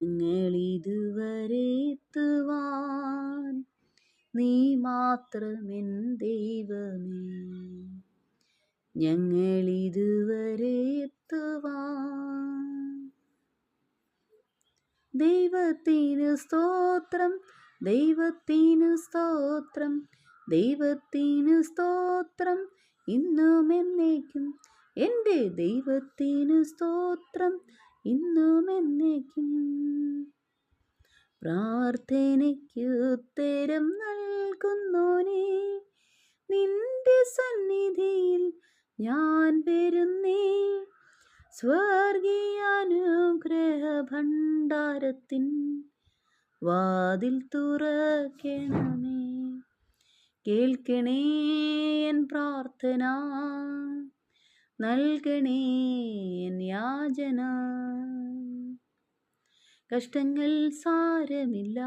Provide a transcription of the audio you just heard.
ഞങ്ങളിതുവരെ എത്തുവാൻ നീ മാത്രമെൻ ദൈവമേ. ഞങ്ങളിതുവരെ എത്തുവാൻ ദൈവത്തിനു സ്തോത്രം, ദൈവത്തിനു സ്തോത്രം, ദൈവത്തിനു സ്തോത്രം ഇന്നും എന്നേക്കും. എൻ്റെ ദൈവത്തിനു സ്തോത്രം ഇന്നും എന്നേക്കും. പ്രാർത്ഥനയ്ക്ക് ഉത്തരം നൽകുന്നോനേ, നിന്റെ സന്നിധിയിൽ ഞാൻ വരുന്നേ. സ്വർഗീയാനുഗ്രഹ ഭണ്ഡാരത്തിൻ വാതിൽ തുറക്കണമേ. കേൾക്കണേ എൻ പ്രാർത്ഥന, നൽകണേ എൻ യാചന. കഷ്ടങ്ങൾ സാരമില്ല,